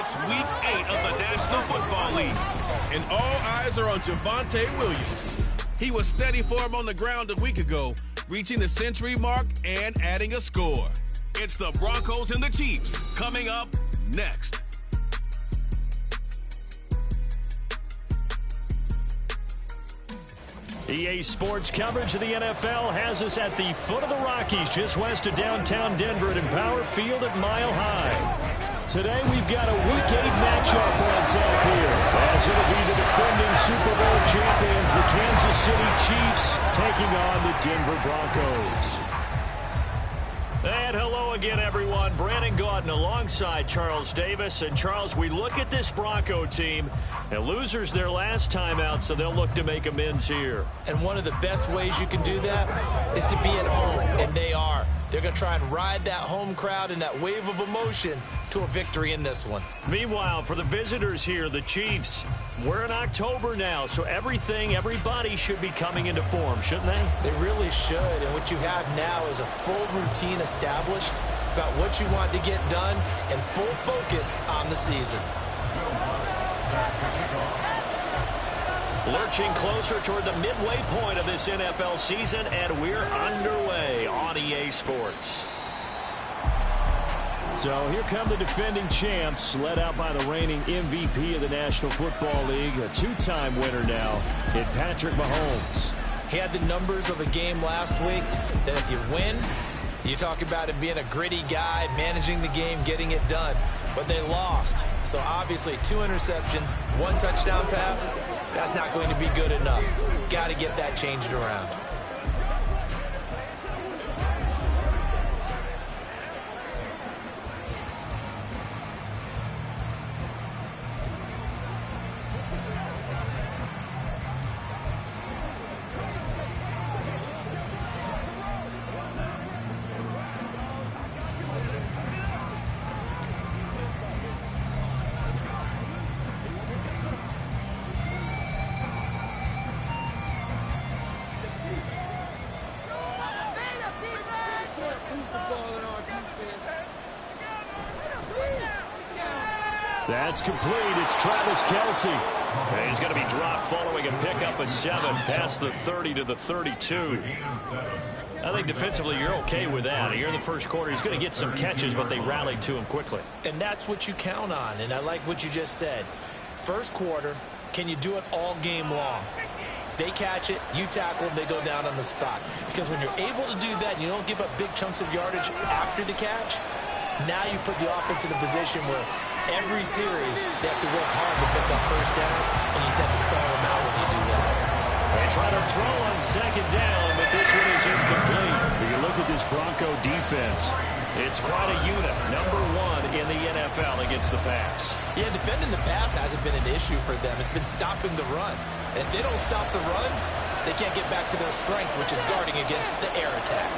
It's Week 8 of the National Football League. And all eyes are on Javonte Williams. He was steady for him on the ground a week ago, reaching the century mark and adding a score. It's the Broncos and the Chiefs coming up next. EA Sports coverage of the NFL has us at the foot of the Rockies, just west of downtown Denver at Empower Field at Mile High. Today we've got a Week 8 matchup on tap here, as it'll be the defending Super Bowl champions, the Kansas City Chiefs, taking on the Denver Broncos. And hello again, everyone. Brandon Gaudin alongside Charles Davis. And, Charles, we look at this Bronco team, and losers their last time out, so they'll look to make amends here. And one of the best ways you can do that is to be at home, and they are. They're going to try and ride that home crowd and that wave of emotion to a victory in this one. Meanwhile, for the visitors here, the Chiefs, we're in October now, so everybody should be coming into form, shouldn't they? They really should, and what you have now is a full routine established about what you want to get done and full focus on the season. Lurching closer toward the midway point of this NFL season, and we're underway on EA Sports. So here come the defending champs, led out by the reigning MVP of the National Football League, a two-time winner now in Patrick Mahomes. He had the numbers of a game last week that if you win, you talk about him being a gritty guy, managing the game, getting it done. But they lost. So obviously 2 interceptions, 1 touchdown pass, that's not going to be good enough. Got to get that changed around. That's complete. It's Travis Kelce. And he's going to be dropped following a pickup of 7 past the 30 to the 32. I think defensively you're okay with that. Here in the first quarter, he's going to get some catches, but they rallied to him quickly. And that's what you count on, and I like what you just said. First quarter, can you do it all game long? They catch it, you tackle them, they go down on the spot. Because when you're able to do that, and you don't give up big chunks of yardage after the catch, now you put the offense in a position where every series they have to work hard to pick up first downs, and you tend to stall them out when you do that. They try to throw on second down, but this one is incomplete. You can look at this Bronco defense. It's quite a unit, number 1 in the NFL against the pass. Yeah, defending the pass hasn't been an issue for them. It's been stopping the run. And if they don't stop the run, they can't get back to their strength, which is guarding against the air attack.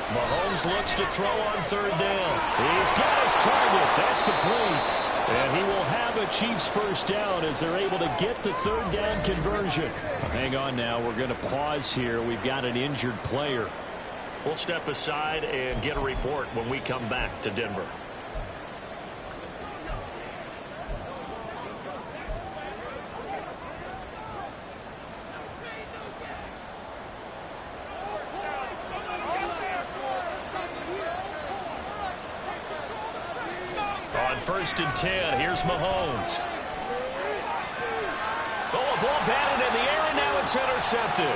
Mahomes looks to throw on third down. He's got his target. That's complete. And he will have a Chiefs first down as they're able to get the third down conversion. Hang on now. We're going to pause here. We've got an injured player. We'll step aside and get a report when we come back to Denver. On 1st and 10, here's Mahomes. Oh, a ball batted in the air, and now it's intercepted.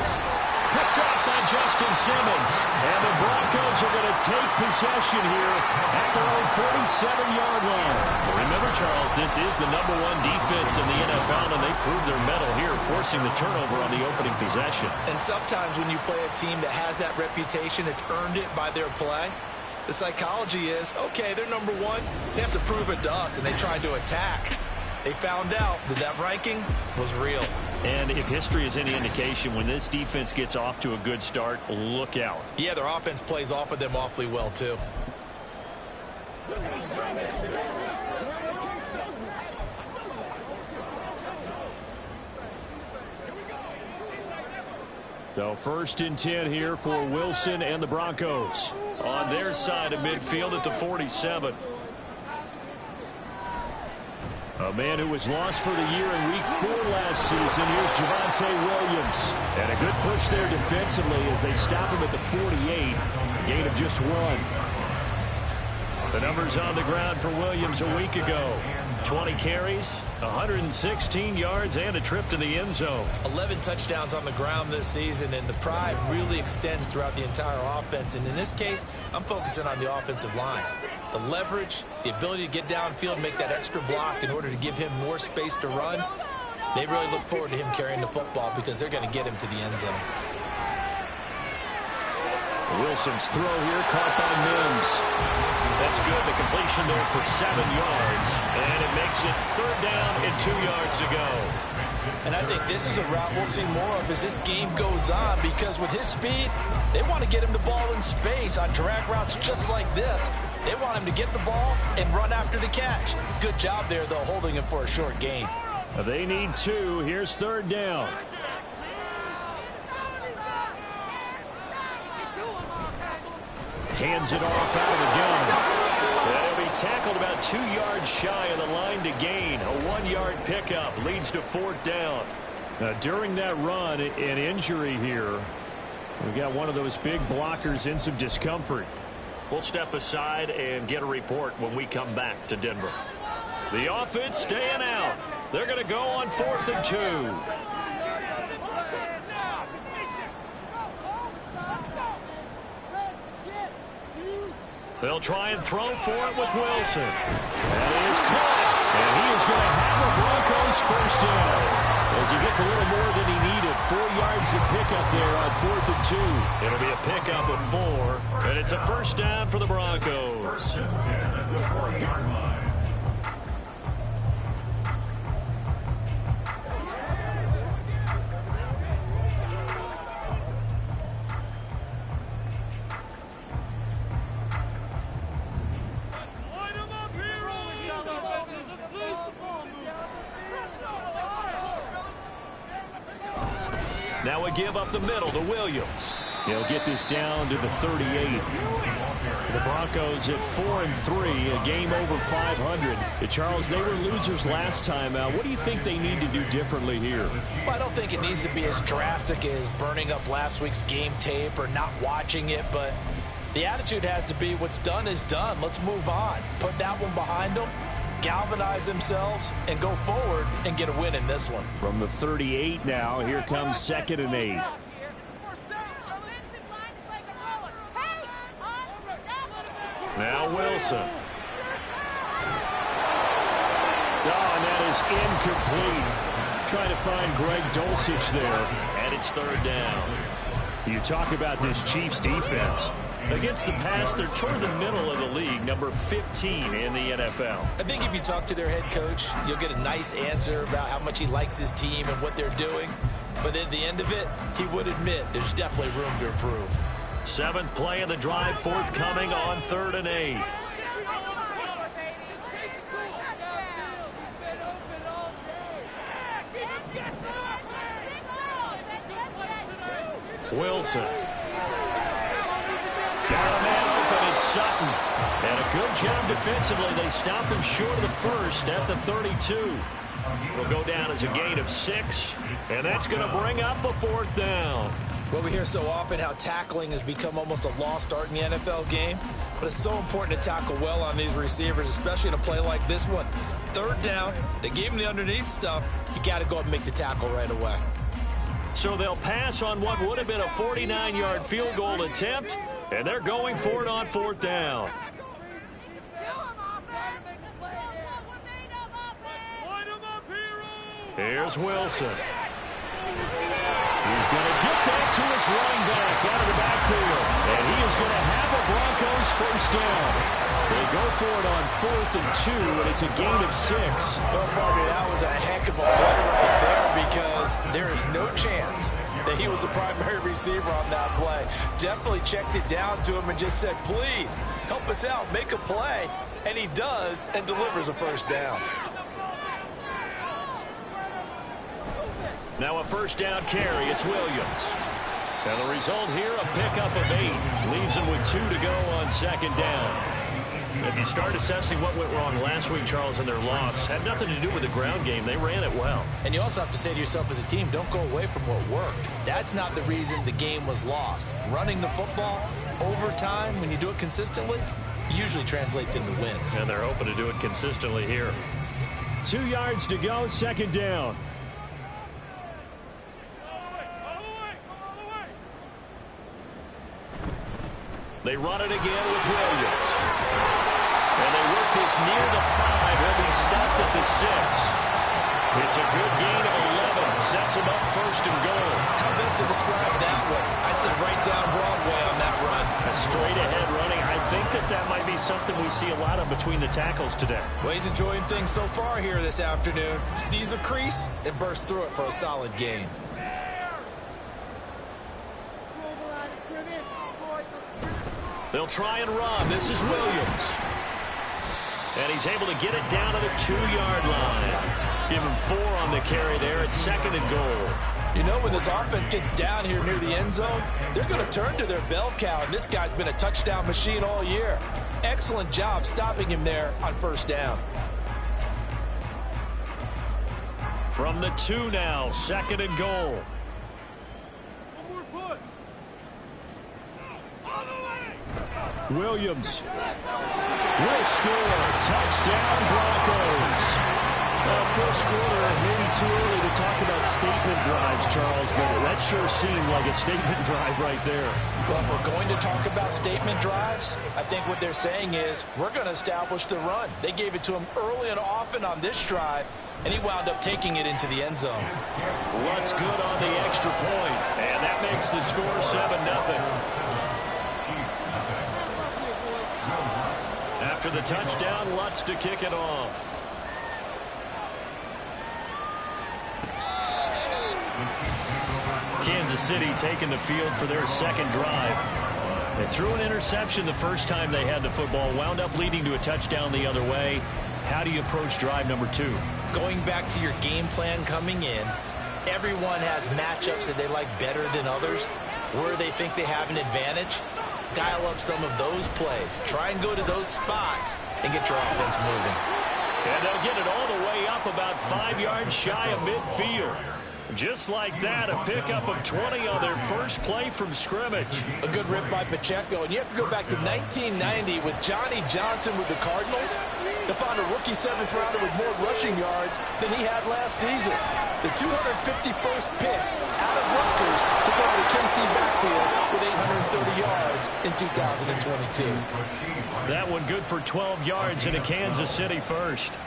Picked up by Justin Simmons. And the Broncos are going to take possession here at their own 47-yard line. Remember, Charles, this is the number 1 defense in the NFL, and they proved their mettle here, forcing the turnover on the opening possession. And sometimes when you play a team that has that reputation, it's earned it by their play. The psychology is, okay, they're number 1. They have to prove it to us, and they tried to attack. They found out that that ranking was real. And if history is any indication, when this defense gets off to a good start, look out. Yeah, their offense plays off of them awfully well, too. So 1st and 10 here for Wilson and the Broncos. On their side of midfield at the 47. A man who was lost for the year in Week 4 last season. Here's Javonte Williams. And a good push there defensively as they stop him at the 48. Gain of just 1. The numbers on the ground for Williams a week ago. 20 carries, 116 yards, and a trip to the end zone. 11 touchdowns on the ground this season, and the pride really extends throughout the entire offense. And in this case, I'm focusing on the offensive line. The leverage, the ability to get downfield, make that extra block in order to give him more space to run. They really look forward to him carrying the football because they're going to get him to the end zone. Wilson's throw here caught by Mims. That's good. The completion there for 7 yards. And it makes it 3rd down and 2 yards to go. And I think this is a route we'll see more of as this game goes on, because with his speed, they want to get him the ball in space on drag routes just like this. They want him to get the ball and run after the catch. Good job there, though, holding him for a short gain. They need 2. Here's 3rd down. Hands it off out of the gun. And he'll be tackled about 2 yards shy of the line to gain. A 1-yard pickup leads to 4th down. Now, during that run, an injury here. We've got one of those big blockers in some discomfort. We'll step aside and get a report when we come back to Denver. The offense staying out. They're going to go on 4th and 2. They'll try and throw for it with Wilson. That is caught. And he is going to have the Broncos 1st down. As he gets a little more than he needed. 4 yards to pick up there on 4th and 2. It'll be a pickup of 4. And it's a 1st down for the Broncos. Now a give up the middle to Williams. He'll get this down to the 38. The Broncos at 4-3, a game over 500. Charles, they were losers last time out. What do you think they need to do differently here? Well, I don't think it needs to be as drastic as burning up last week's game tape or not watching it, but the attitude has to be what's done is done. Let's move on. Put that one behind them. Galvanize themselves and go forward and get a win in this one. From the 38 now, here comes 2nd and 8. Now Wilson. Oh, and that is incomplete. Trying to find Greg Dulcich there. And it's 3rd down. You talk about this Chiefs defense. Against the pass, they're toward the middle of the league, number 15 in the NFL. I think if you talk to their head coach, you'll get a nice answer about how much he likes his team and what they're doing. But at the end of it, he would admit there's definitely room to improve. 7th play of the drive, forthcoming on 3rd and 8. Wilson. Got a man open, it's Sutton. And a good job defensively. They stopped him short of the 1st at the 32. It'll go down as a gain of 6. And that's going to bring up a 4th down. Well, we hear so often how tackling has become almost a lost art in the NFL game. But it's so important to tackle well on these receivers, especially in a play like this one. 3rd down, they gave him the underneath stuff. You got to go up and make the tackle right away. So they'll pass on what would have been a 49-yard field goal attempt. And they're going for it on 4th down. Here's Wilson. He's going to get that to his running back out of the backfield. And he is going to have a Broncos 1st down. They go for it on 4th and 2, and it's a gain of 6. Well, Marty, that was a heck of a play right there because there is no chance that he was the primary receiver on that play. Definitely checked it down to him and just said, please, help us out, make a play. And he does and delivers a 1st down. Now a 1st down carry, it's Williams. And the result here, a pickup of 8. Leaves him with 2 to go on 2nd down. If you start assessing what went wrong last week, Charles, in their loss, had nothing to do with the ground game. They ran it well. And you also have to say to yourself as a team, don't go away from what worked. That's not the reason the game was lost. Running the football over time, when you do it consistently, usually translates into wins. And they're hoping to do it consistently here. 2 yards to go, second down. They run it again with Williams. And they work this near the 5. He'll be stopped at the 6. It's a good gain of 11. Sets him up first and goal. How best to describe that one? I'd say right down Broadway on that run. A straight ahead running. I think that might be something we see a lot of between the tackles today. Well, he's enjoying things so far here this afternoon. Sees a crease and bursts through it for a solid gain. They'll try and run. This is Williams. And he's able to get it down to the 2-yard line. Give him 4 on the carry there at second and goal. You know, when this offense gets down here near the end zone, they're going to turn to their bell cow, and this guy's been a touchdown machine all year. Excellent job stopping him there on first down. From the 2 now, second and goal. Williams will score. Touchdown, Broncos. First quarter, maybe too early to talk about statement drives, Charles, but that sure seemed like a statement drive right there. Well, if we're going to talk about statement drives, I think what they're saying is we're going to establish the run. They gave it to him early and often on this drive, and he wound up taking it into the end zone. Lutz good on the extra point, and that makes the score 7-0. After the touchdown, Lutz to kick it off. Kansas City taking the field for their second drive. They threw an interception the first time they had the football, wound up leading to a touchdown the other way. How do you approach drive number 2? Going back to your game plan coming in, everyone has matchups that they like better than others, where they think they have an advantage. Dial up some of those plays. Try and go to those spots and get your offense moving. And they'll get it all the way up about 5 yards shy of midfield. Just like that, a pickup of 20 on their first play from scrimmage. A good rip by Pacheco. And you have to go back to 1990 with Johnny Johnson with the Cardinals to find a rookie 7th rounder with more rushing yards than he had last season. The 251st pick out of Rutgers took over the KC backfield with 830 yards in 2022. That one good for 12 yards in a Kansas City first.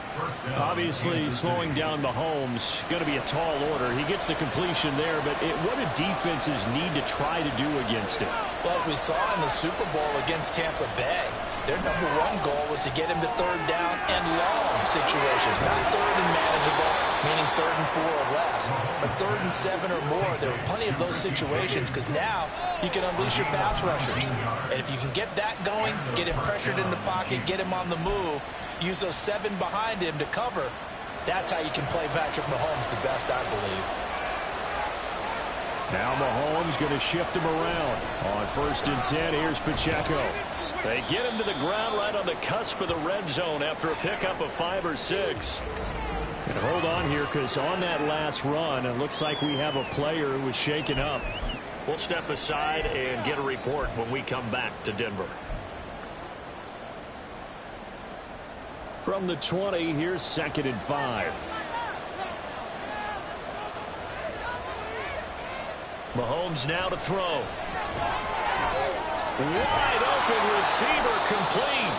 Obviously, slowing down Mahomes, going to be a tall order. He gets the completion there, but what do defenses need to try to do against it? Well, as we saw in the Super Bowl against Tampa Bay, their number 1 goal was to get him to 3rd down and long situations, not 3rd and manageable, meaning 3rd and 4 or less, but 3rd and 7 or more. There were plenty of those situations because now you can unleash your pass rushers. And if you can get that going, get him pressured in the pocket, get him on the move, use those 7 behind him to cover, that's how you can play Patrick Mahomes the best, I believe. Now Mahomes going to shift him around. On 1st and 10, here's Pacheco. They get him to the ground right on the cusp of the red zone after a pickup of 5 or 6. And hold on here, because on that last run, it looks like we have a player who was shaken up. We'll step aside and get a report when we come back to Denver. From the 20, here's 2nd and 5. Mahomes now to throw. Wide open receiver complete.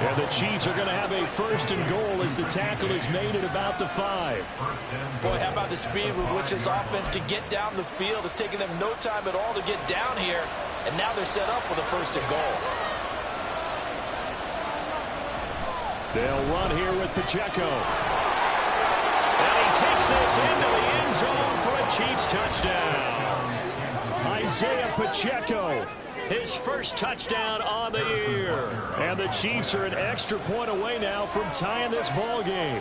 And the Chiefs are going to have a 1st and goal as the tackle is made at about the 5. Boy, how about the speed with which this offense can get down the field? It's taken them no time at all to get down here, and now they're set up with a 1st and goal. They'll run here with Pacheco. And he takes this into the end zone for a Chiefs touchdown. Isaiah Pacheco, his first touchdown on the year. And the Chiefs are an extra point away now from tying this ball game.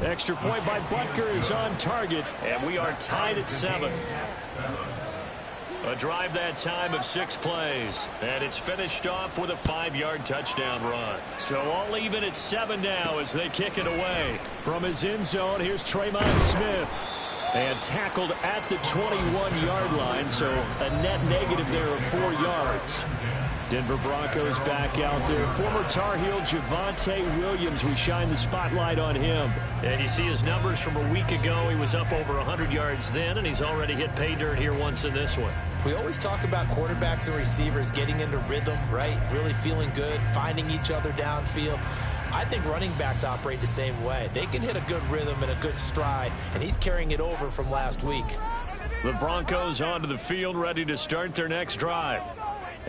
Extra point by Butker is on target, and we are tied at 7. A drive that time of 6 plays. And it's finished off with a 5-yard touchdown run. So all even at 7 now as they kick it away. From his end zone, here's Tremont Smith. And tackled at the 21-yard line, so a net negative there of 4 yards. Denver Broncos back out there. Former Tar Heel Javonte Williams, we shine the spotlight on him. And you see his numbers from a week ago. He was up over 100 yards then, and he's already hit pay dirt here once in this one. We always talk about quarterbacks and receivers getting into rhythm, right? Really feeling good, finding each other downfield. I think running backs operate the same way. They can hit a good rhythm and a good stride, and he's carrying it over from last week. The Broncos onto the field, ready to start their next drive.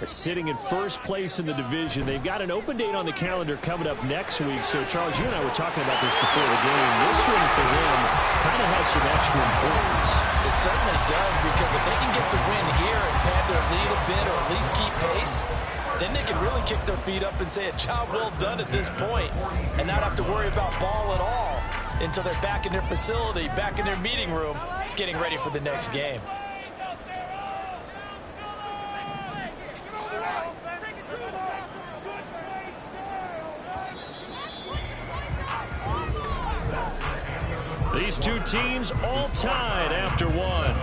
Sitting in first place in the division. They've got an open date on the calendar coming up next week. So, Charles, you and I were talking about this before the game. This one for them kind of has some extra importance. It certainly does, because if they can get the win here and pad their lead a bit or at least keep pace, then they can really kick their feet up and say a job well done at this point and not have to worry about ball at all until they're back in their facility, back in their meeting room, getting ready for the next game. These two teams all tied after one.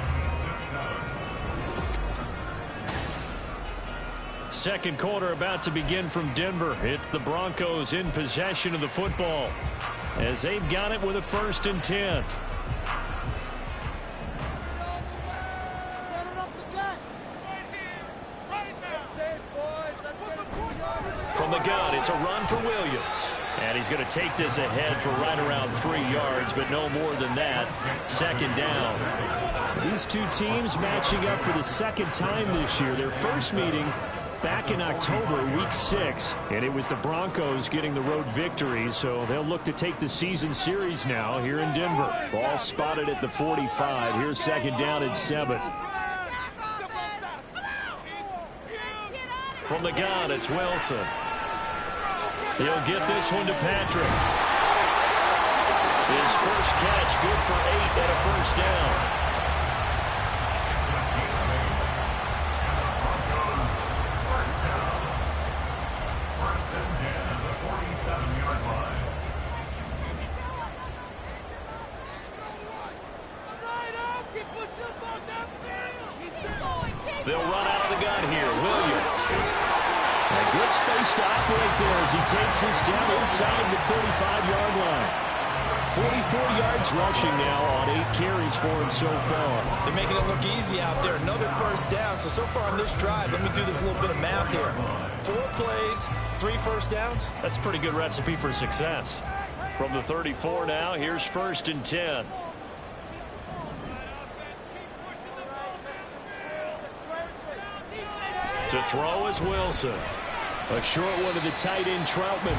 Second quarter about to begin from Denver. It's the Broncos in possession of the football as they've got it with a 1st and 10. From the gun, it's a run for Williams. And he's going to take this ahead for right around 3 yards, but no more than that. 2nd down. These two teams matching up for the 2nd time this year. Their first meeting back in October, week 6, and it was the Broncos getting the road victory, so they'll look to take the season series now here in Denver. Ball spotted at the 45. Here's 2nd down and 7. From the gun, it's Wilson. He'll get this one to Patrick. His first catch, good for 8 and a 1st down. They'll run out of the gun here. Williams. A good space to operate there as he takes this down inside the 45-yard line. 44 yards rushing now on 8 carries for him so far. They're making it look easy out there. Another 1st down. So far on this drive, let me do this little bit of math here. 4 plays, 3 1st downs. That's a pretty good recipe for success. From the 34 now, here's 1st and 10. To throw is Wilson. A short one to the tight end, Troutman.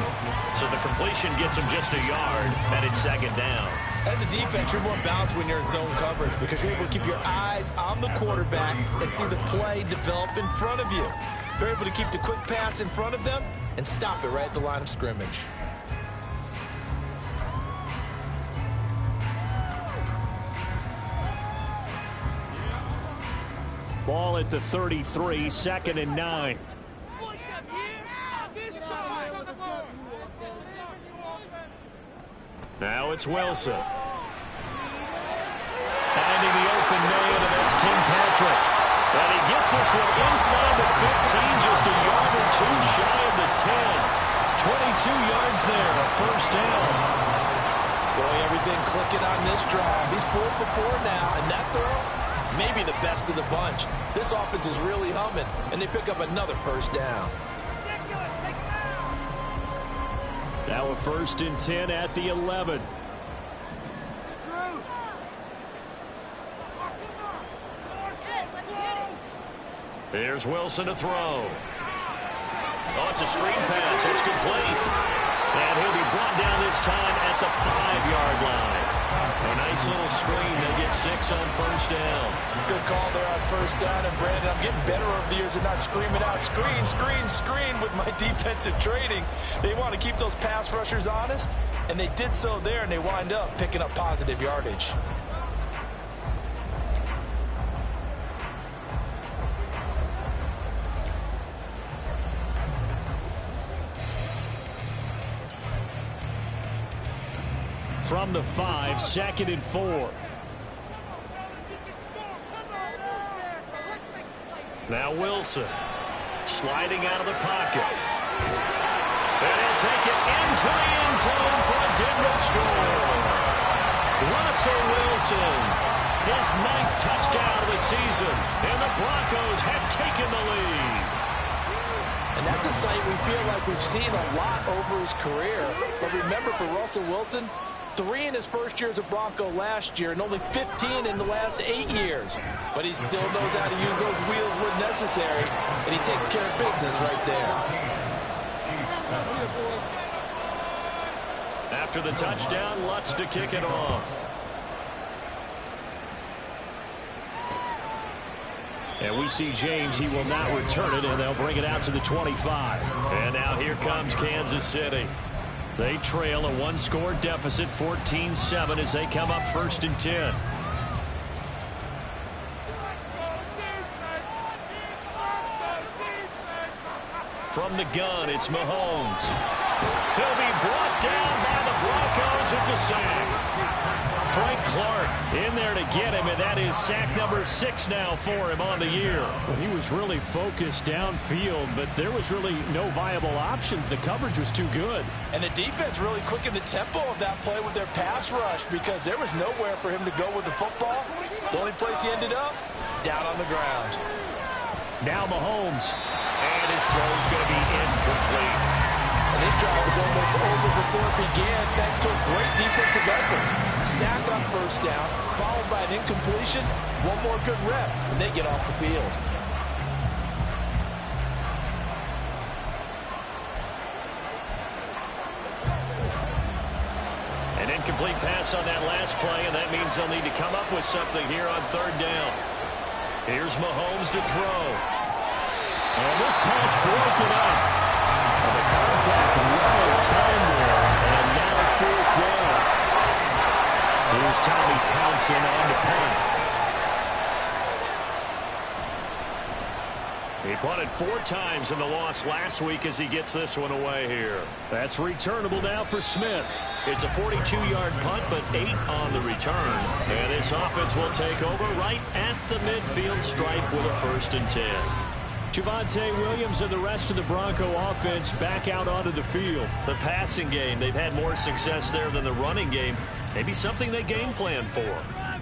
So the completion gets him just a yard, and it's 2nd down. As a defense, you're more balanced when you're in zone coverage because you're able to keep your eyes on the quarterback and see the play develop in front of you. You're able to keep the quick pass in front of them and stop it right at the line of scrimmage. Ball at the 33, 2nd and 9. Now it's Wilson. Finding the open man, and that's Tim Patrick. And he gets this one inside the 15, just a yard or 2 shy of the 10. 22 yards there, a 1st down. Boy, everything clicking on this drive. He's 4 for 4 now, and that throw, maybe the best of the bunch. This offense is really humming, and they pick up another 1st down. Now a 1st and 10 at the 11. Here's Wilson to throw. Oh, it's a screen pass. It's complete. And he'll be brought down this time at the 5-yard line. A nice little screen. They get 6 on 1st down. Good call there on 1st down. And, Brandon, I'm getting better over the years at not screaming out, screen, screen, screen with my defensive training. They want to keep those pass rushers honest, and they did so there, and they wind up picking up positive yardage. from the 5, 2nd and 4. Now Wilson sliding out of the pocket. And he'll take it into the end zone for a Denver score. Russell Wilson, his 9th touchdown of the season, and the Broncos have taken the lead. And that's a sight we feel like we've seen a lot over his career. But remember, for Russell Wilson, 3 in his first year as a Bronco last year and only 15 in the last 8 years. But he still knows how to use those wheels when necessary, and he takes care of business right there. After the touchdown, Lutz to kick it off. And we see James. He will not return it, and they'll bring it out to the 25. And now here comes Kansas City. They trail a 1-score deficit, 14-7, as they come up 1st and 10. From the gun, it's Mahomes. He'll be brought down by the Broncos. It's a sack. Frank Clark in there to get him, and that is sack number 6 now for him on the year. Well, he was really focused downfield, but there was really no viable options. The coverage was too good. And the defense really quickened the tempo of that play with their pass rush, because there was nowhere for him to go with the football. The only place he ended up, down on the ground. Now Mahomes, and his throw's going to be incomplete. And his drive was almost over before it began, thanks to a great defensive effort. Sack on 1st down, followed by an incompletion. One more good rep, and they get off the field. An incomplete pass on that last play, and that means they'll need to come up with something here on 3rd down. Here's Mahomes to throw. And this pass broken up. And the contact well timed there. And now 4th down. Here's Tommy Townsend on the punt. He punted 4 times in the loss last week as he gets this one away here. That's returnable now for Smith. It's a 42-yard punt, but 8 on the return. And this offense will take over right at the midfield stripe with a 1st and 10. Javonte Williams and the rest of the Bronco offense back out onto the field. The passing game, they've had more success there than the running game. Maybe something they game plan for.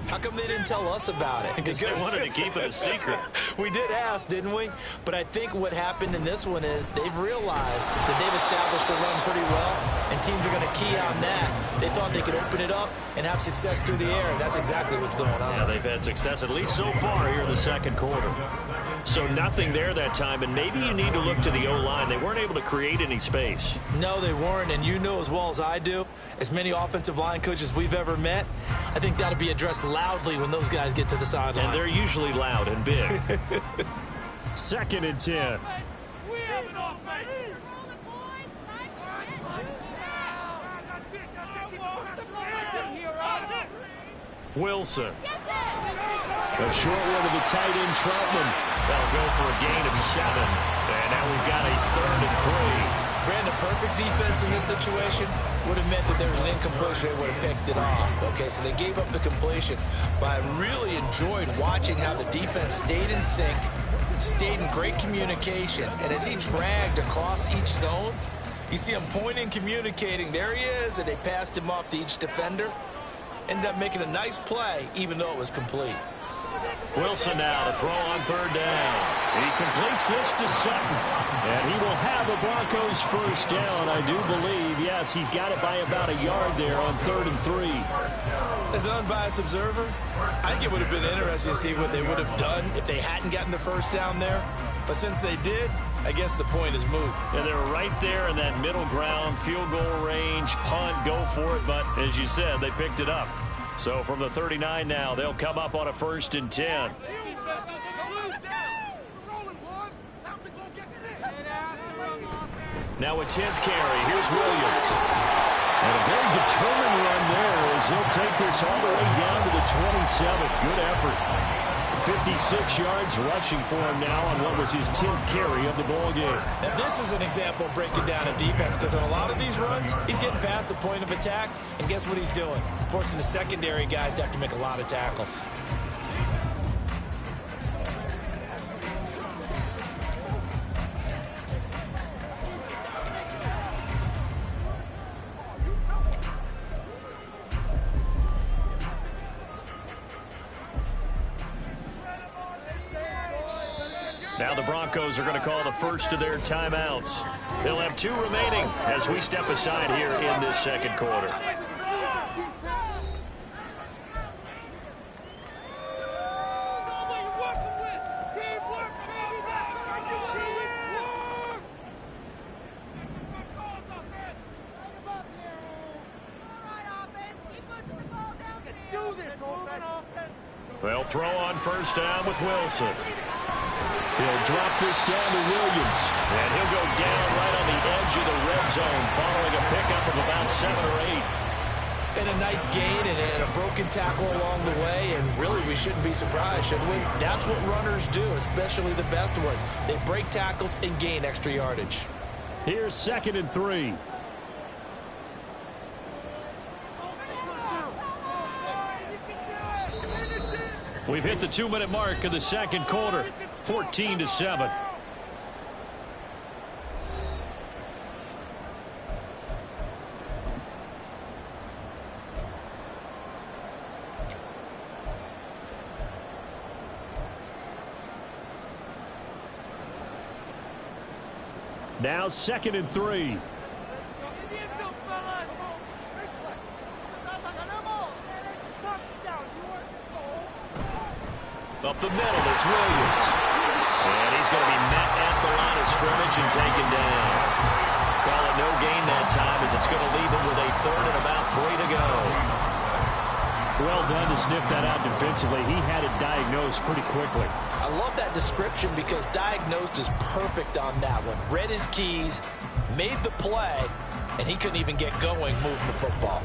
How come they didn't tell us about it? Because they wanted to keep it a secret. We did ask, didn't we? But I think what happened in this one is they've realized that they've established the run pretty well, and teams are going to key on that. They thought they could open it up and have success through the air, and that's exactly what's going on. Yeah, they've had success at least so far here in the 2nd quarter. So nothing there that time, and maybe you need to look to the O-line. They weren't able to create any space. No, they weren't, and you know as well as I do, as many offensive line coaches we've ever met, I think that'll be addressed loudly when those guys get to the sideline. And they're usually loud and big. 2nd and 10. Wilson. A short one to the tight end, Troutman. They'll go for a gain of 7. And now we've got a 3rd and 3. Brandon, perfect defense in this situation would have meant that there was an incompletion. They would have picked it off. Okay, so they gave up the completion. But I really enjoyed watching how the defense stayed in sync, stayed in great communication. And as he dragged across each zone, you see him pointing, communicating. There he is, and they passed him off to each defender. Ended up making a nice play, even though it was complete. Wilson now to throw on 3rd down. He completes this to Sutton. And he will have a Broncos 1st down, I do believe. Yes, he's got it by about a yard there on 3rd and 3. As an unbiased observer, I think it would have been interesting to see what they would have done if they hadn't gotten the 1st down there. But since they did, I guess the point is moot. And they're right there in that middle ground, field goal range, punt, go for it. But as you said, they picked it up. So from the 39 now, they'll come up on a 1st and 10. Now a 10th carry. Here's Williams. And a very determined run there as he'll take this all the way down to the 27. Good effort. 56 yards rushing for him now on what was his 10th carry of the ball game. Now this is an example of breaking down a defense, because on a lot of these runs, he's getting past the point of attack, and guess what he's doing? Forcing the secondary guys to have to make a lot of tackles. Now the Broncos are going to call the first of their timeouts. They'll have 2 remaining as we step aside here in this second quarter. They'll throw on first down with Wilson. He'll drop this down to Williams. And he'll go down right on the edge of the red zone following a pickup of about 7 or 8. And a nice gain and a broken tackle along the way. And really, we shouldn't be surprised, should we? That's what runners do, especially the best ones. They break tackles and gain extra yardage. Here's 2nd and 3. We've hit the 2-minute mark of the second quarter. 14-7. Now 2nd and 3. Up the middle, it's Williams. And he's going to be met at the line of scrimmage and taken down. Call it no gain that time, as it's going to leave him with a 3rd and about 3 to go. Well done to sniff that out defensively. He had it diagnosed pretty quickly. I love that description, because diagnosed is perfect on that one. Read his keys, made the play, and he couldn't even get going moving the football.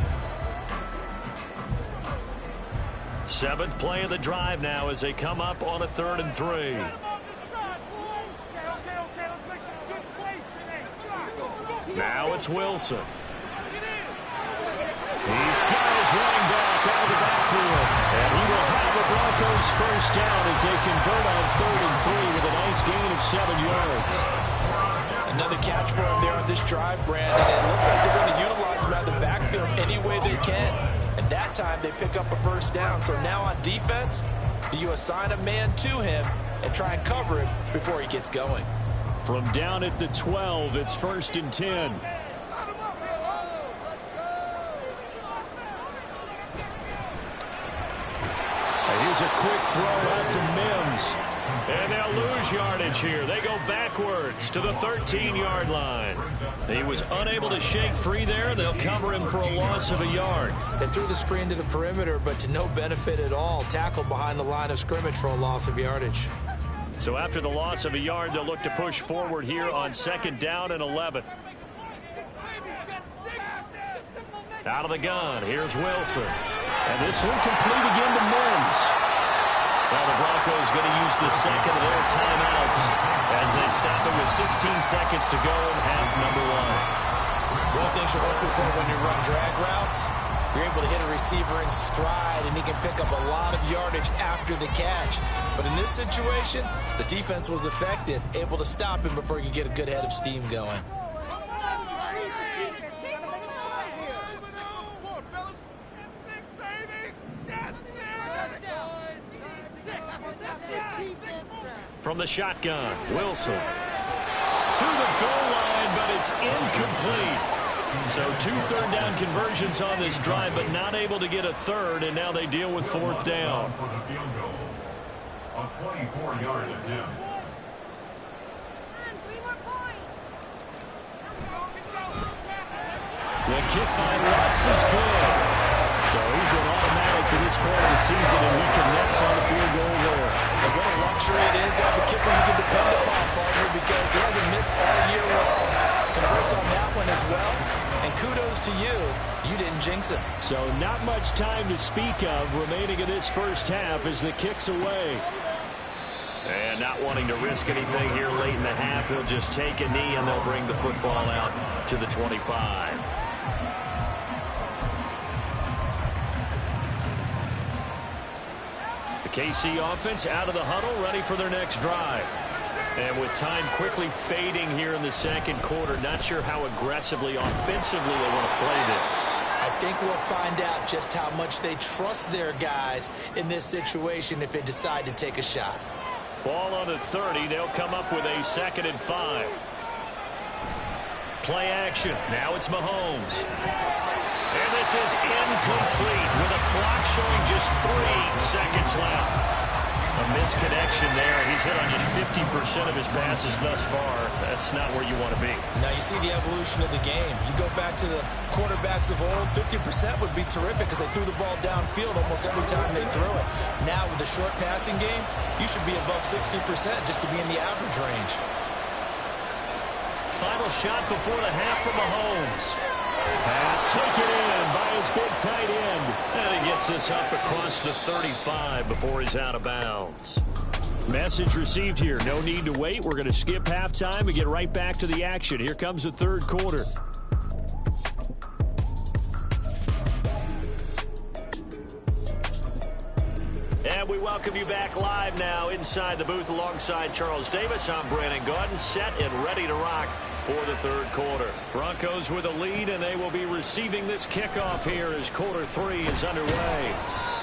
7th play of the drive now as they come up on a 3rd and 3. Now it's Wilson. He's got his running back out of the backfield. And he will have the Broncos first down as they convert on 3rd and 3 with a nice gain of 7 yards. Another catch for him there on this drive, Brandon. It looks like they're going to utilize him out of the backfield any way they can. And that time they pick up a first down. So now on defense, do you assign a man to him and try and cover him before he gets going? From down at the 12, it's 1st and 10. And here's a quick throw out to Mims. And they'll lose yardage here. They go backwards to the 13-yard line. He was unable to shake free there. They'll cover him for a loss of a yard. They threw the screen to the perimeter, but to no benefit at all. Tackled behind the line of scrimmage for a loss of yardage. So after the loss of a yard, they'll look to push forward here on 2nd down and 11. Out of the gun, here's Wilson. And this one complete again to Mims. Now the Broncos going to use the 2nd of their timeouts as they stop it with 16 seconds to go in half number 1. One thing you're hoping for when you run drag routes, you're able to hit a receiver in stride, and he can pick up a lot of yardage after the catch. But in this situation, the defense was effective, able to stop him before he could get a good head of steam going. From the shotgun, Wilson to the goal line, but it's incomplete. So 2 third down conversions on this drive, but not able to get a 3rd, and now they deal with 4th down. A 24-yard attempt. The kick by Lutz is good. So he's been automatic to this point of the season, and he connects on the field goal there. And what a luxury it is to have a kicker you can depend upon, partner, because he hasn't missed all year long. Converts on that one as well, And kudos to you. You didn't jinx it. So not much time to speak of remaining in this first half as the kick's away. And not wanting to risk anything here late in the half, he'll just take a knee and they'll bring the football out to the 25. The KC offense out of the huddle, ready for their next drive. And with time quickly fading here in the second quarter, not sure how aggressively, offensively they want to play this. I think we'll find out just how much they trust their guys in this situation if they decide to take a shot. Ball on the 30. They'll come up with a 2nd and 5. Play action. Now it's Mahomes. And this is incomplete with a clock showing just 3 seconds left. A misconnection there. He's hit on just 50% of his passes thus far. That's not where you want to be. Now you see the evolution of the game. You go back to the quarterbacks of old, 50% would be terrific because they threw the ball downfield almost every time they threw it. Now with the short passing game, you should be above 60% just to be in the average range. Final shot before the half from Mahomes. Pass taken in by his big tight end. And he gets this up across the 35 before he's out of bounds. Message received here. No need to wait. We're going to skip halftime and get right back to the action. Here comes the third quarter. And we welcome you back live now inside the booth alongside Charles Davis. I'm Brandon Gaudin, set and ready to rock for the third quarter. Broncos with a lead, and they will be receiving this kickoff here as quarter 3 is underway.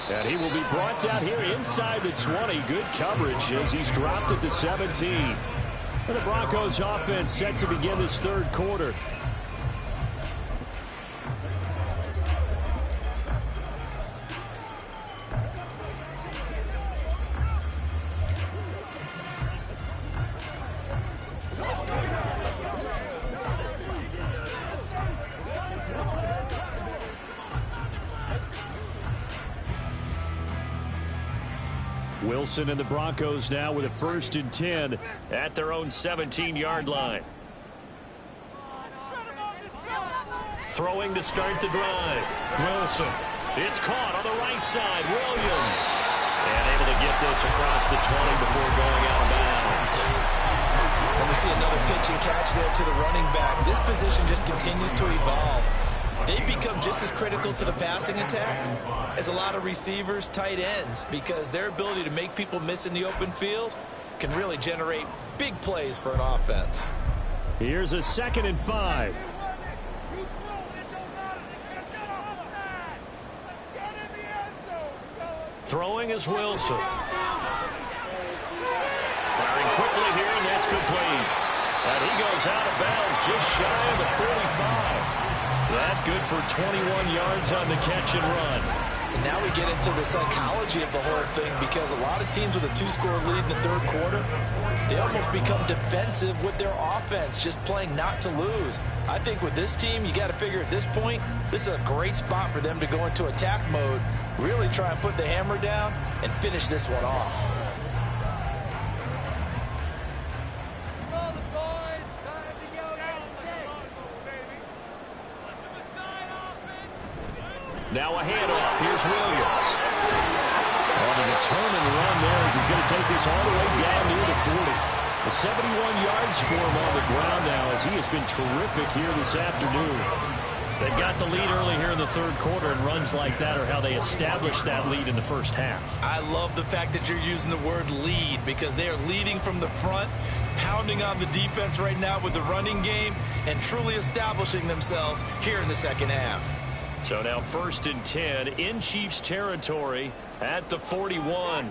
And he will be brought down here inside the 20. Good coverage as he's dropped at the 17. And the Broncos offense set to begin this third quarter. Wilson and the Broncos now with a 1st and 10 at their own 17-yard line. Throwing to start the drive. Wilson. It's caught on the right side. Williams. And able to get this across the 20 before going out of bounds. And we see another pitch and catch there to the running back. This position just continues to evolve. They become just as critical to the passing attack as a lot of receivers, tight ends, because their ability to make people miss in the open field can really generate big plays for an offense. Here's a 2nd and 5. Throwing is Wilson. Firing quickly here, and that's complete. And he goes out of bounds just shy of the 45. That good for 21 yards on the catch and run. And now we get into the psychology of the whole thing, because a lot of teams with a 2-score lead in the third quarter, they almost become defensive with their offense, just playing not to lose. I think with this team, you got to figure at this point, this is a great spot for them to go into attack mode, really try and put the hammer down and finish this one off. Now a handoff. Here's Williams. On a determined run there as he's going to take this all the way down near the 40. The 71 yards for him on the ground now as he has been terrific here this afternoon. They've got the lead early here in the third quarter, and runs like that are how they established that lead in the first half. I love the fact that you're using the word lead, because they are leading from the front, pounding on the defense right now with the running game, and truly establishing themselves here in the second half. So now 1st and 10 in Chiefs territory at the 41.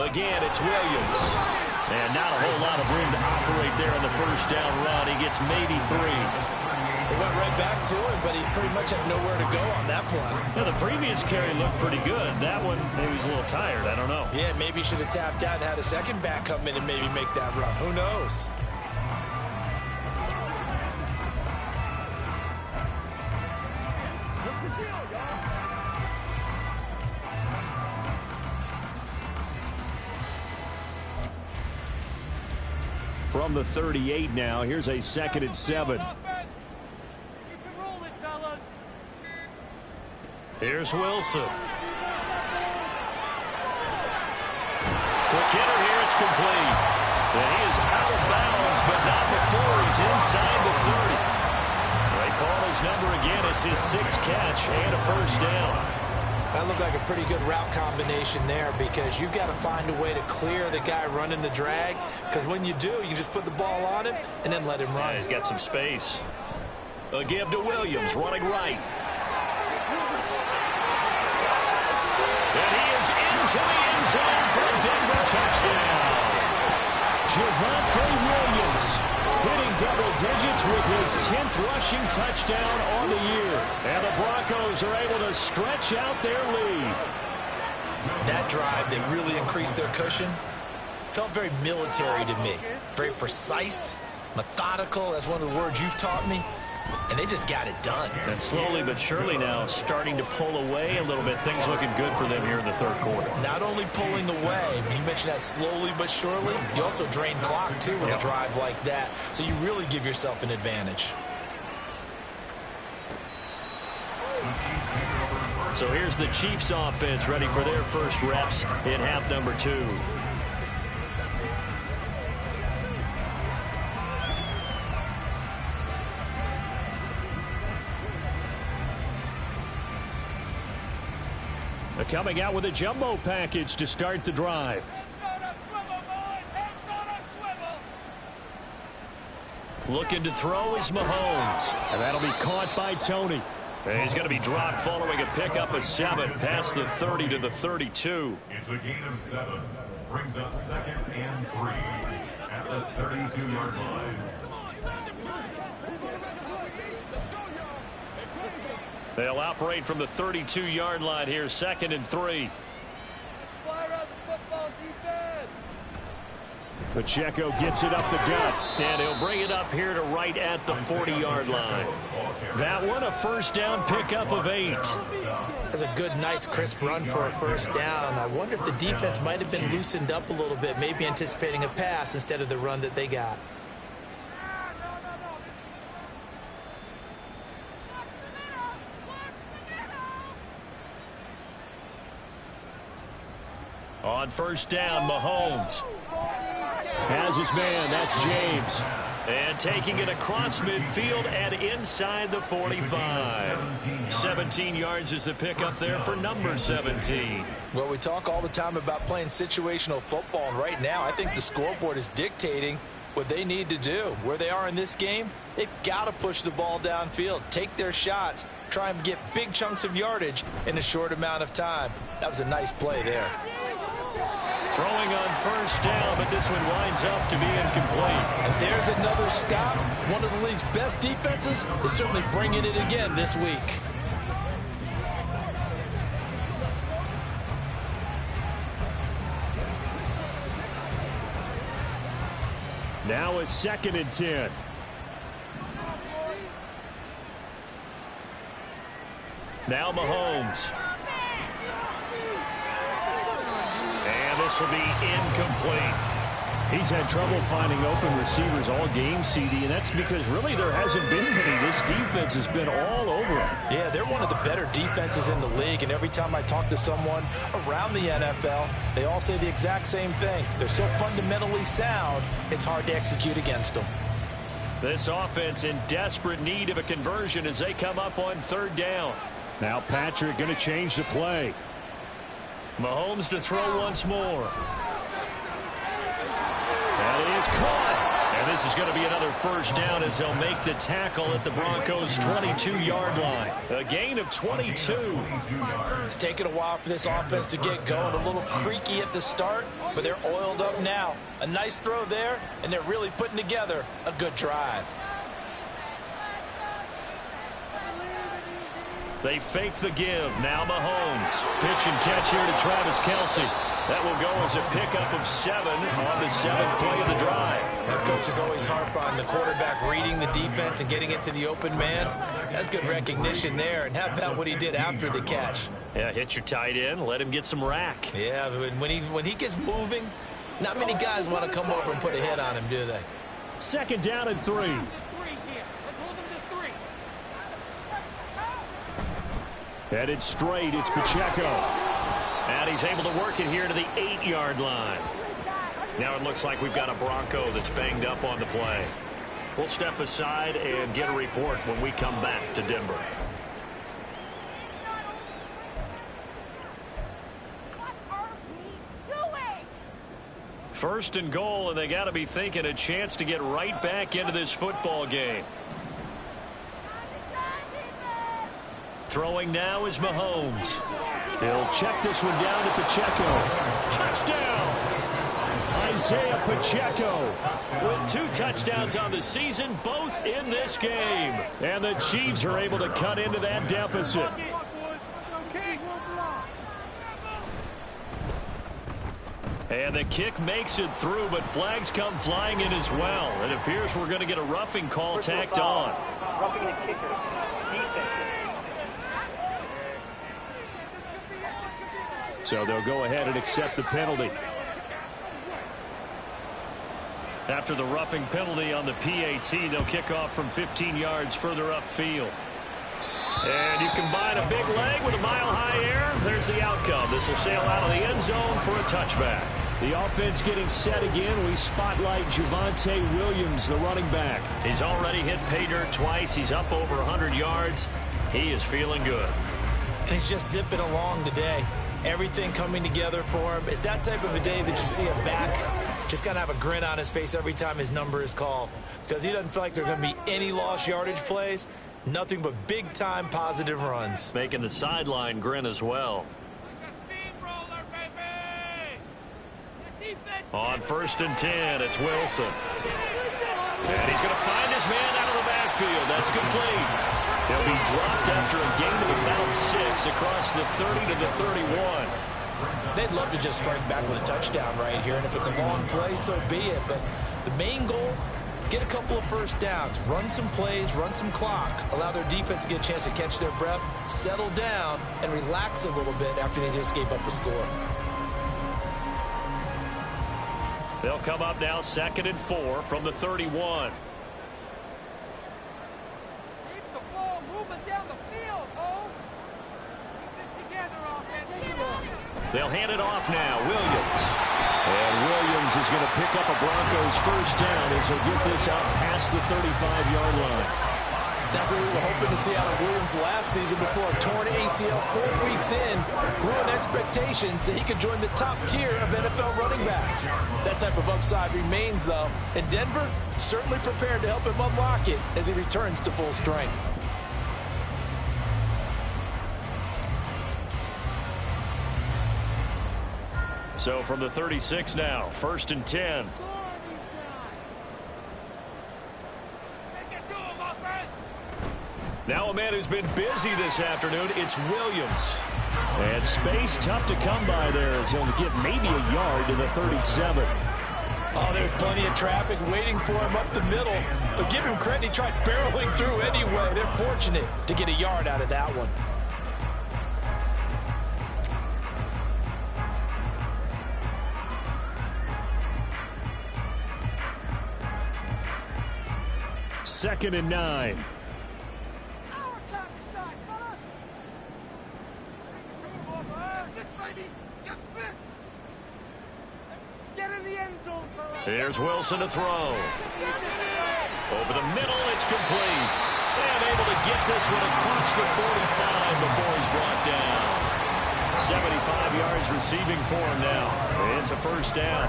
Again, it's Williams. And not a whole lot of room to operate there on the first down run. He gets maybe 3. They went right back to him, but he pretty much had nowhere to go on that play. Now, the previous carry looked pretty good. That one, maybe he was a little tired. I don't know. Yeah, maybe he should have tapped out and had a second back come in and maybe make that run. Who knows? from the 38 now. Here's a 2nd and 7. Here's Wilson. The kidder here, it's complete. And he is out of bounds, but not before he's inside the 30. They call his number again. It's his 6th catch and a first down. That looked like a pretty good route combination there, because you've got to find a way to clear the guy running the drag, because when you do, you just put the ball on him and then let him run. Yeah, he's got some space. A give to Williams, running right. And he is into the end zone for a Denver touchdown. Javonte Williams hitting double digits with his 10th rushing touchdown on the year. And the Broncos are able to stretch out their lead. That drive that really increased their cushion felt very military to me. Very precise, methodical. That's one of the words you've taught me. And they just got it done. And slowly but surely now starting to pull away a little bit. Things looking good for them here in the 3rd quarter. Not only pulling away, you mentioned that slowly but surely, you also drain clock too with a drive like that. So you really give yourself an advantage. So here's the Chiefs offense ready for their first reps in half number 2. Coming out with a jumbo package to start the drive. Looking to throw is Mahomes. And that'll be caught by Tony. And he's going to be dropped following a pickup of 7 past the 30 to the 32. It's a gain of 7. Brings up 2nd and 3 at the 32-yard line. They'll operate from the 32-yard line here, 2nd and 3. Pacheco gets it up the gut. And he'll bring it up here to right at the 40-yard line. That one, a first down pickup of 8. That's a good, nice, crisp run for a first down. I wonder if the defense might have been loosened up a little bit, maybe anticipating a pass instead of the run that they got. On first down, Mahomes has his man. That's James. And taking it across midfield and inside the 45. 17 yards is the pickup there for number 17. Well, we talk all the time about playing situational football, and right now I think the scoreboard is dictating what they need to do. Where they are in this game, they've got to push the ball downfield, take their shots, try and get big chunks of yardage in a short amount of time. That was a nice play there. Throwing on first down, but this one winds up to be incomplete. And there's another stop. One of the league's best defenses is certainly bringing it again this week. Now a 2nd and 10. Now Mahomes. And this will be incomplete. He's had trouble finding open receivers all game, CD, and that's because really there hasn't been many. This defense has been all over him. Yeah, they're one of the better defenses in the league, and every time I talk to someone around the NFL, they all say the exact same thing. They're so fundamentally sound, it's hard to execute against them. This offense in desperate need of a conversion as they come up on 3rd down. Now Patrick going to change the play. Mahomes to throw once more. And it is caught. And this is going to be another first down as they'll make the tackle at the Broncos' 22-yard line. A gain of 22. It's taken a while for this offense to get going. A little creaky at the start, but they're oiled up now. A nice throw there, and they're really putting together a good drive. They fake the give. Now Mahomes. Pitch and catch here to Travis Kelce. That will go as a pickup of 7 on the 7th play of the drive. That coach is always harp on the quarterback reading the defense and getting it to the open man. That's good recognition there. And how about what he did after the catch? Yeah, hit your tight end. Let him get some rack. Yeah, when he gets moving, not many guys want to come over and put a hit on him, do they? Second down and 3. Headed straight, it's Pacheco. And he's able to work it here to the 8-yard line. Now it looks like we've got a Bronco that's banged up on the play. We'll step aside and get a report when we come back to Denver. First and goal, and they got to be thinking a chance to get right back into this football game. Throwing now is Mahomes. He'll check this one down to Pacheco. Touchdown! Isaiah Pacheco with 2 touchdowns on the season, both in this game. And the Chiefs are able to cut into that deficit. And the kick makes it through, but flags come flying in as well. It appears we're going to get a roughing call tacked on. Roughing the kicker. Defense. So they'll go ahead and accept the penalty. After the roughing penalty on the PAT, they'll kick off from 15 yards further upfield. And you combine a big leg with a mile-high air, there's the outcome. This will sail out of the end zone for a touchback. The offense getting set again. We spotlight Javonte Williams, the running back. He's already hit pay dirt twice. He's up over 100 yards. He is feeling good. And he's just zipping along today. Everything coming together for him. It's that type of a day that you see him back. Just got to have a grin on his face every time his number is called. Because he doesn't feel like there are going to be any lost yardage plays. Nothing but big-time positive runs. Making the sideline grin as well. On 1st and 10, it's Wilson. And he's going to find his man out of the backfield. That's complete. He'll be dropped after a gain of about 6 across the 30 to the 31. They'd love to just strike back with a touchdown right here, and if it's a long play, so be it. But the main goal, get a couple of first downs, run some plays, run some clock, allow their defense to get a chance to catch their breath, settle down, and relax a little bit after they just gave up a score. They'll come up now 2nd and 4 from the 31. Keep the ball moving down the field, Ho. Keep it together, offense. They'll hand it off now. Williams. And Williams is going to pick up a Broncos first down as he'll get this out past the 35-yard line. That's what we were hoping to see out of Williams last season before a torn ACL 4 weeks in, ruined expectations that he could join the top tier of NFL running backs. That type of upside remains, though, and Denver certainly prepared to help him unlock it as he returns to full strength. So from the 36 now, 1st and 10. Now a man who's been busy this afternoon, it's Williams. And space tough to come by there as he'll get maybe a yard to the 37. Oh, there's plenty of traffic waiting for him up the middle. But give him credit, he tried barreling through anyway. They're fortunate to get a yard out of that one. Second and 9. Here's Wilson to throw. Over the middle, it's complete. And able to get this one across the 45 before he's brought down. 75 yards receiving for him now. It's a first down.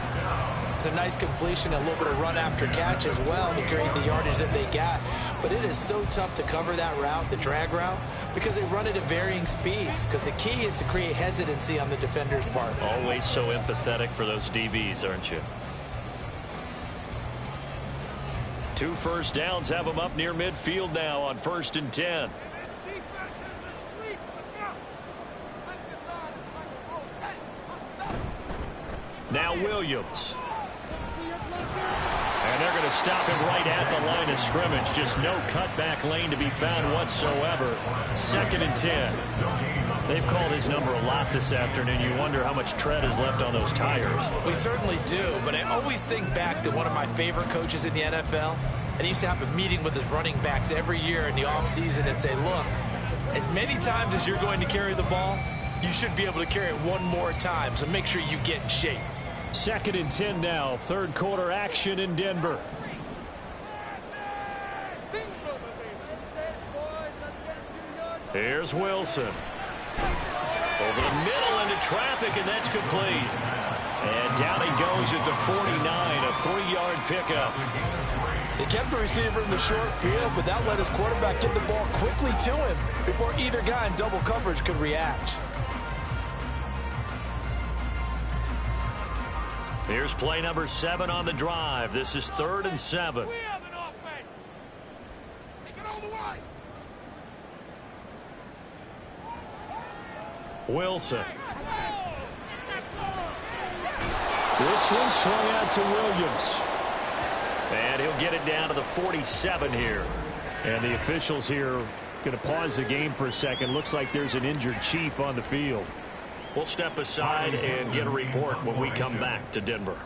It's a nice completion, a little bit of run after catch as well to create the yardage that they got. But it is so tough to cover that route, the drag route, because they run it at varying speeds. Because the key is to create hesitancy on the defender's part. Always so empathetic for those DBs, aren't you? 2 first downs have them up near midfield now on 1st and 10. Now Williams. And they're going to stop him right at the line of scrimmage. Just no cutback lane to be found whatsoever. 2nd and 10. They've called his number a lot this afternoon. You wonder how much tread is left on those tires. We certainly do, but I always think back to one of my favorite coaches in the NFL. And he used to have a meeting with his running backs every year in the offseason and say, look, as many times as you're going to carry the ball, you should be able to carry it one more time, so make sure you get in shape. 2nd and 10 now. 3rd quarter action in Denver. Here's Wilson. Over the middle into traffic, and that's complete. And down he goes at the 49, a 3-yard pickup. They kept the receiver in the short field, but that let his quarterback get the ball quickly to him before either guy in double coverage could react. Here's play number 7 on the drive. This is 3rd and 7. We have an offense. Take it all the way. Wilson. This one swung out to Williams. And he'll get it down to the 47 here. And the officials here going to pause the game for a second. Looks like there's an injured Chief on the field. We'll step aside and get a report when we come back to Denver.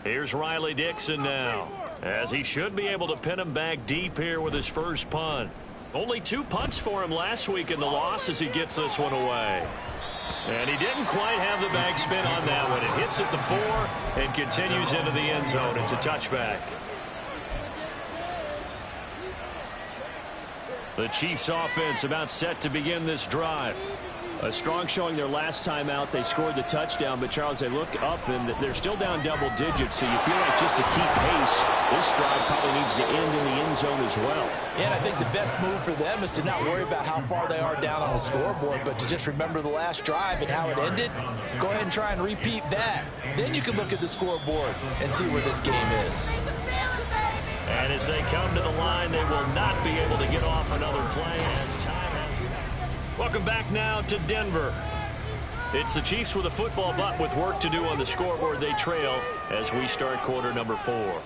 Here's Riley Dixon now, as he should be able to pin him back deep here with his first punt. Only 2 punts for him last week in the loss as he gets this one away. And he didn't quite have the backspin on that one. It hits at the 4 and continues into the end zone. It's a touchback. The Chiefs offense about set to begin this drive. A strong showing their last time out. They scored the touchdown, but Charles, they look up and they're still down double digits, so you feel like just to keep pace, this drive probably needs to end in the end zone as well. And I think the best move for them is to not worry about how far they are down on the scoreboard, but to just remember the last drive and how it ended. Go ahead and try and repeat that. Then you can look at the scoreboard and see where this game is. And as they come to the line, they will not be able to get off another play as time has. Welcome back now to Denver. It's the Chiefs with a football, but with work to do on the scoreboard. They trail as we start quarter number 4.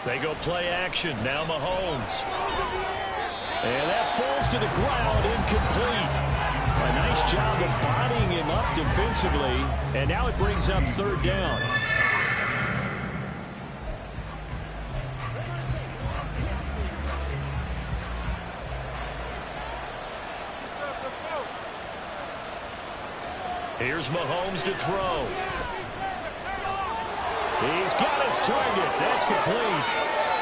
They go play action. Now Mahomes. And that falls to the ground, incomplete. A nice job of bodying him up defensively. And now it brings up 3rd down. Here's Mahomes to throw. He's got his target. That's complete.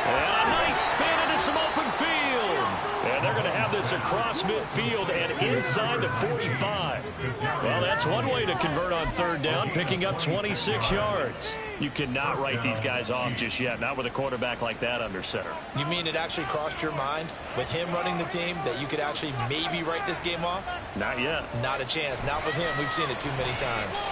And a nice spin into some open field. And they're going to have this across midfield and inside the 45. Well, that's one way to convert on 3rd down, picking up 26 yards. You cannot write these guys off just yet, not with a quarterback like that under center. You mean it actually crossed your mind with him running the team that you could actually maybe write this game off? Not yet. Not a chance. Not with him. We've seen it too many times.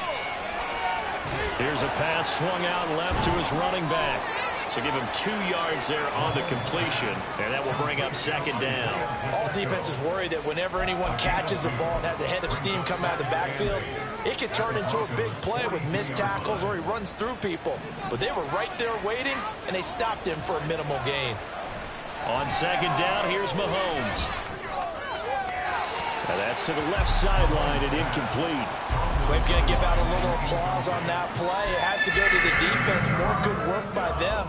Here's a pass swung out left to his running back. So give him 2 yards there on the completion, and that will bring up 2nd down. All defenses worry that whenever anyone catches the ball and has a head of steam come out of the backfield, it could turn into a big play with missed tackles or he runs through people. But they were right there waiting, and they stopped him for a minimal gain. On 2nd down, here's Mahomes. Now that's to the left sideline and incomplete. We're going to give out a little applause on that play. It has to go to the defense. More good work by them.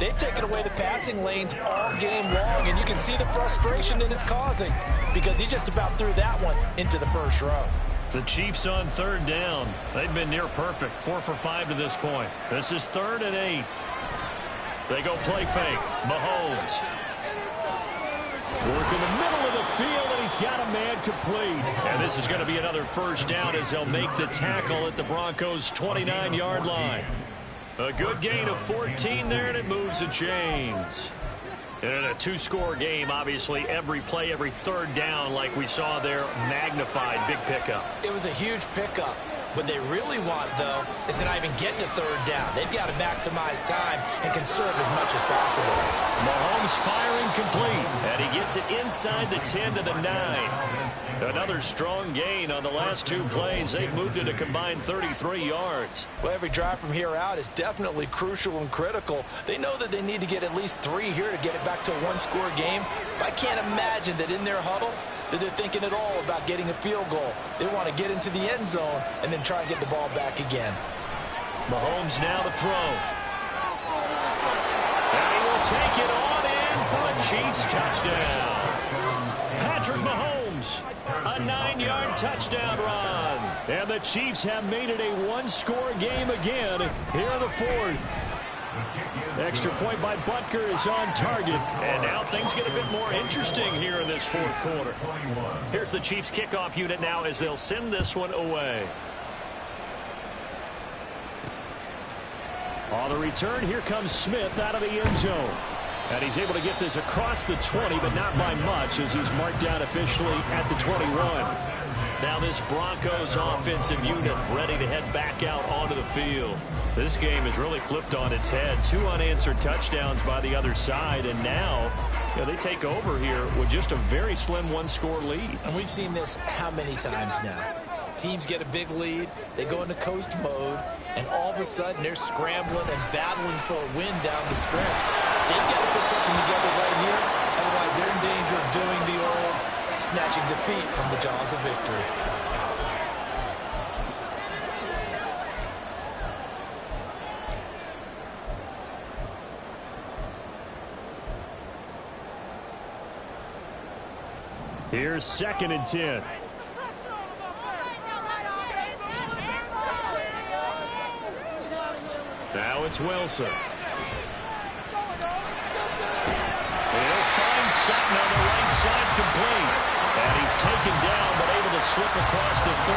They've taken away the passing lanes all game long, and you can see the frustration that it's causing because he just about threw that one into the first row. The Chiefs on 3rd down. They've been near perfect, 4 for 5 to this point. This is 3rd and 8. They go play fake. Mahomes. Work in the middle of the field, and he's got a man complete. And this is going to be another 1st down as they'll make the tackle at the Broncos' 29-yard line. A good gain of 14 there, and it moves the chains. And in a 2-score game, obviously, every play, every 3rd down, like we saw there, magnified, big pickup. It was a huge pickup. What they really want, though, is to not even get to third down. They've got to maximize time and conserve as much as possible. Mahomes firing complete, and he gets it inside the 10 to the 9. Another strong gain on the last 2 plays. They've moved it a combined 33 yards. Well, every drive from here out is definitely crucial and critical. They know that they need to get at least 3 here to get it back to a one-score game. But I can't imagine that in their huddle that they're thinking at all about getting a field goal. They want to get into the end zone and then try and get the ball back again. Mahomes now to throw. And he will take it on in for a Chiefs touchdown. Patrick Mahomes, a 9-yard touchdown run. And the Chiefs have made it a one-score game again here in the 4th. Extra point by Butker is on target. And now things get a bit more interesting here in this 4th quarter. Here's the Chiefs kickoff unit now as they'll send this one away. On the return, here comes Smith out of the end zone. And he's able to get this across the 20, but not by much as he's marked down officially at the 21. Now this Broncos offensive unit ready to head back out onto the field. This game is really flipped on its head. 2 unanswered touchdowns by the other side, and now they take over here with just a very slim one-score lead. And we've seen this how many times now? Teams get a big lead, they go into coast mode, and all of a sudden they're scrambling and battling for a win down the stretch. They've got to put something together right here, otherwise they're in danger of doing the old snatching defeat from the jaws of victory. Here's 2nd and 10. Now it's Wilson. He'll find Sutton on the right side complete. And he's taken down but able to slip across the 35.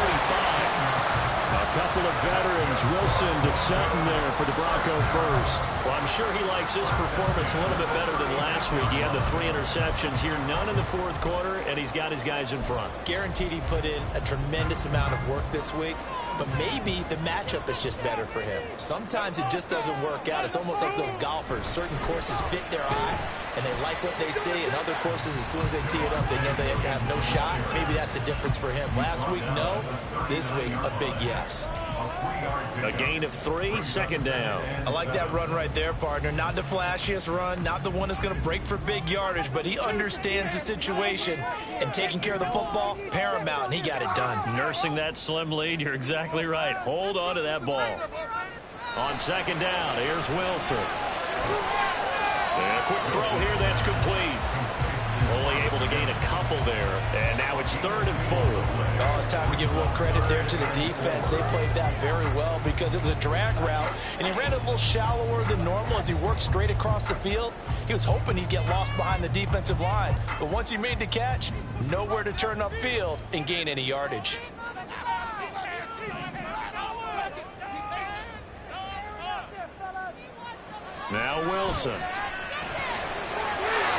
A couple of veterans, Wilson to Sutton there for the Bronco first. Well, I'm sure he likes his performance a little bit better than last week. He had the 3 interceptions here, none in the 4th quarter, and he's got his guys in front. Guaranteed he put in a tremendous amount of work this week, but maybe the matchup is just better for him. Sometimes it just doesn't work out. It's almost like those golfers. Certain courses fit their eye, and they like what they see, and other courses, as soon as they tee it up, they know they have no shot. Maybe that's the difference for him. Last week, no. This week, a big yes. A gain of 3, 2nd down. I like that run right there, partner. Not the flashiest run, not the one that's going to break for big yardage, but he understands the situation, and taking care of the football, paramount, and he got it done. Nursing that slim lead, you're exactly right. Hold on to that ball. On 2nd down, here's Wilson. And a quick throw here, that's complete. Only able to gain a couple there, and now it's 3rd and 4. Oh, it's time to give a little credit there to the defense. They played that very well because it was a drag route, and he ran a little shallower than normal as he worked straight across the field. He was hoping he'd get lost behind the defensive line, but once he made the catch, nowhere to turn upfield and gain any yardage. Now Wilson.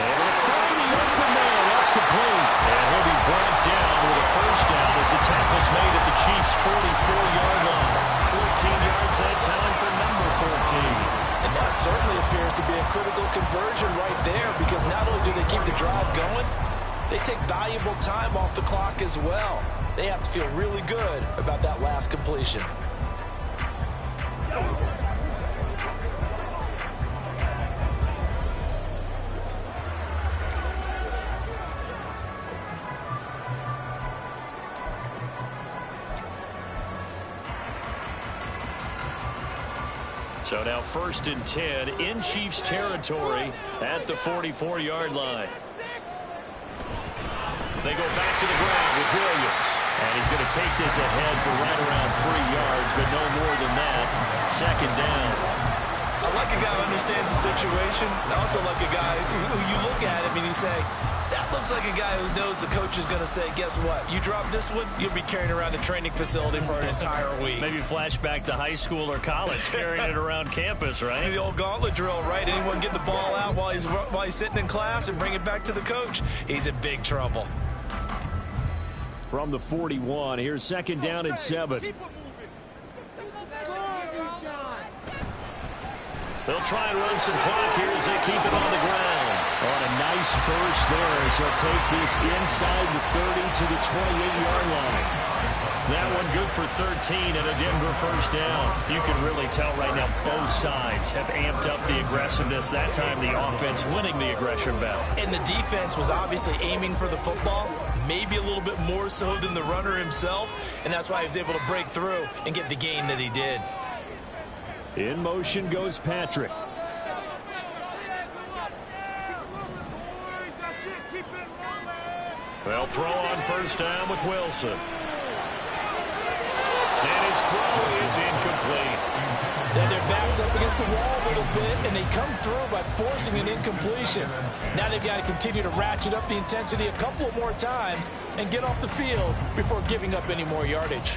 Able to find the open man. That's complete. And he'll be brought down with a 1st down as the tackle's made at the Chiefs' 44-yard line. 14 yards that time for number 14. And that certainly appears to be a critical conversion right there, because not only do they keep the drive going, they take valuable time off the clock as well. They have to feel really good about that last completion. So now 1st and 10 in Chiefs territory at the 44-yard line. They go back to the ground with Williams. And he's going to take this ahead for right around 3 yards, but no more than that. 2nd down. I like a guy who understands the situation. I also like a guy who you look at him and you say, that looks like a guy who knows the coach is going to say, guess what? You drop this one, you'll be carrying around the training facility for an entire week. Maybe flashback to high school or college, carrying it around campus, right? The old gauntlet drill, right? Anyone get the ball out while he's sitting in class and bring it back to the coach? He's in big trouble. From the 41, here's 2nd down and 7. They'll try and run some clock here as they keep it on the ground. On a nice burst there as they'll take this inside the 30 to the 28-yard line. That one good for 13 and a Denver first down. You can really tell right now both sides have amped up the aggressiveness. That time the offense winning the aggression battle. And the defense was obviously aiming for the football, maybe a little bit more so than the runner himself, and that's why he was able to break through and get the gain that he did. In motion goes Patrick. They'll throw on first down with Wilson. And his throw is incomplete. Then their backs up against the wall a little bit, and they come through by forcing an incompletion. Now they've got to continue to ratchet up the intensity a couple of more times and get off the field before giving up any more yardage.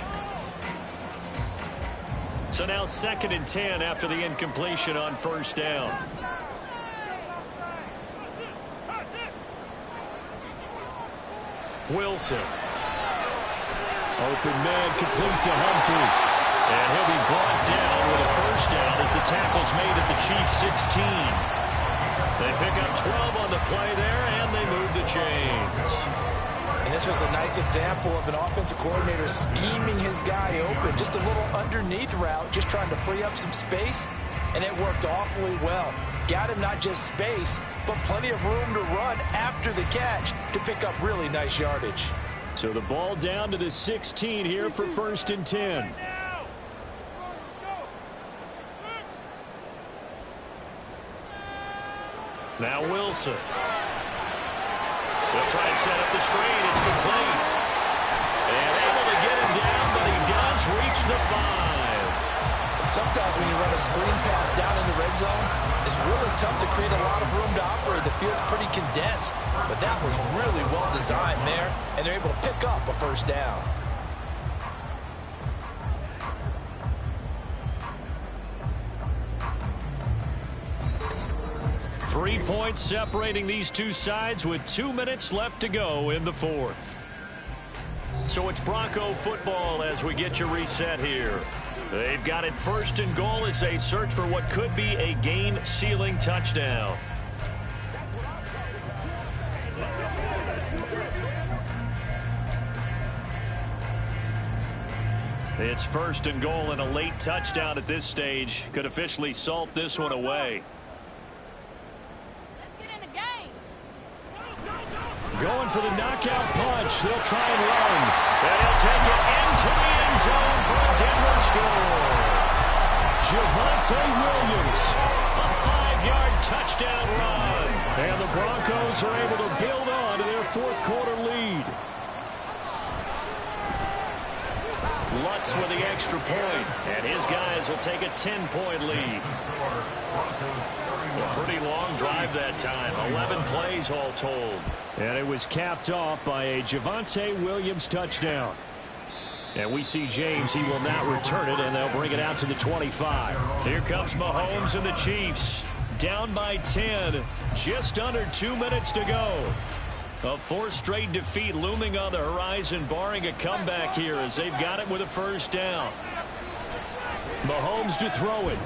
So now 2nd and 10 after the incompletion on first down. Wilson. Open man complete to Humphrey. And he'll be brought down with a first down as the tackle's made at the Chiefs' 16. They pick up 12 on the play there, and they move the chains. And this was a nice example of an offensive coordinator scheming his guy open. Just a little underneath route, just trying to free up some space, and it worked awfully well. Got him not just space, but plenty of room to run after the catch to pick up really nice yardage. So the ball down to the 16 here for 1st and 10. Now Wilson. They'll try and set up the screen. It's complete. And able to get him down, but he does reach the 5. Sometimes when you run a screen pass down in the red zone, it's really tough to create a lot of room to operate. The field's pretty condensed, but that was really well designed there, and they're able to pick up a first down. Three points separating these two sides with 2 minutes left to go in the 4th. So it's Bronco football as we get you reset here. They've got it 1st and goal as they search for what could be a game-sealing touchdown. It's 1st and goal, and a late touchdown at this stage could officially salt this one away. Going for the knockout punch. They'll try and run. And he'll take it into the end zone for a Denver score. Javonte Williams. A 5-yard touchdown run. And the Broncos are able to build on to their 4th quarter lead. Lutz with the extra point, and his guys will take a 10-point lead. A pretty long drive that time, 11 plays all told. And it was capped off by a Javonte Williams touchdown. And we see James, he will not return it, and they'll bring it out to the 25. Here comes Mahomes and the Chiefs, down by 10, just under 2 minutes to go. A 4th straight defeat looming on the horizon, barring a comeback here as they've got it with a first down. Mahomes to throw it.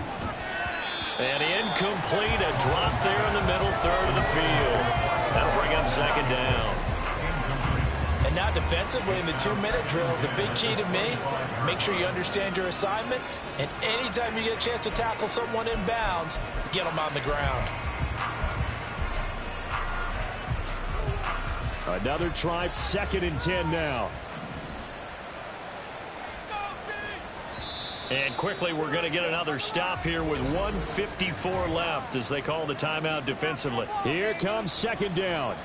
And incomplete, a drop there in the middle third of the field. That'll bring up 2nd down. And now defensively in the 2-minute drill, the big key to me, make sure you understand your assignments, and anytime you get a chance to tackle someone inbounds, get them on the ground. Another try, 2nd and 10 now. And quickly, we're going to get another stop here with 1:54 left as they call the timeout defensively. Here comes 2nd down.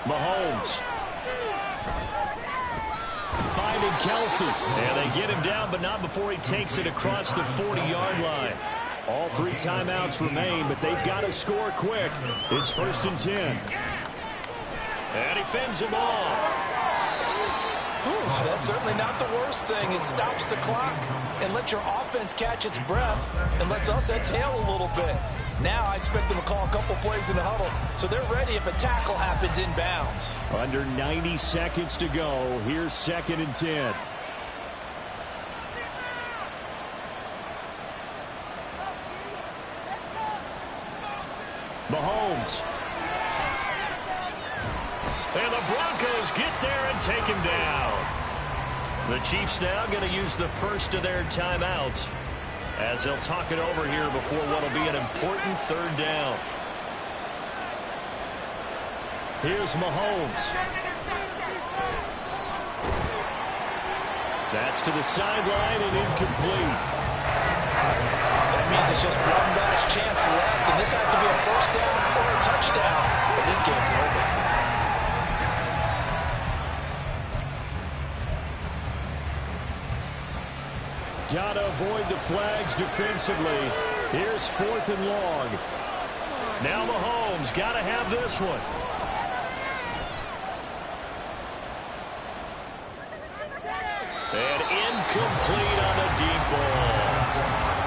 Mahomes. Finding Kelsey. And they get him down, but not before he takes it across the 40-yard line. All 3 timeouts remain, but they've got to score quick. It's 1st and 10. And he fends him off. That's certainly not the worst thing. It stops the clock and lets your offense catch its breath and lets us exhale a little bit. Now I expect them to call a couple plays in the huddle so they're ready if a tackle happens inbounds. Under 90 seconds to go. Here's 2nd and 10. Mahomes. And the Broncos get there and take him down. The Chiefs now going to use the first of their timeouts as they'll talk it over here before what will be an important third down. Here's Mahomes. That's to the sideline and incomplete. That means it's just one last chance left, and this has to be a first down or a touchdown, but this game's over. Gotta avoid the flags defensively. Here's 4th and long. Now Mahomes got to have this one. And incomplete on the deep ball.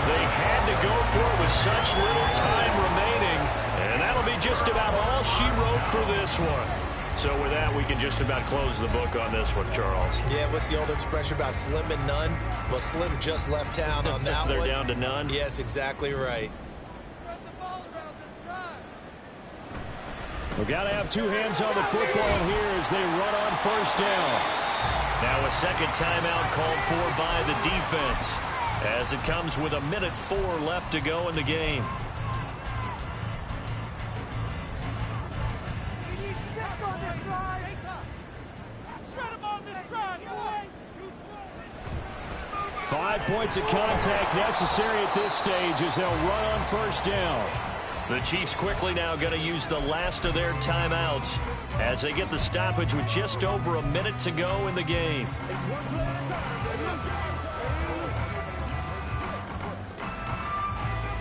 They had to go for it with such little time remaining. And that'll be just about all she wrote for this one. So with that, we can just about close the book on this one, Charles. Yeah, what's the old expression about slim and none? Well, Slim just left town on that They're one. down to none? Yes, exactly right. We've got to have two hands on the football here as they run on first down. Now a second timeout called for by the defense as it comes with 1:04 left to go in the game. We need 6 on this drive. Shred him on this drive, boys. 5 points of contact necessary at this stage as they'll run on first down. The Chiefs quickly now going to use the last of their timeouts as they get the stoppage with just over a minute to go in the game.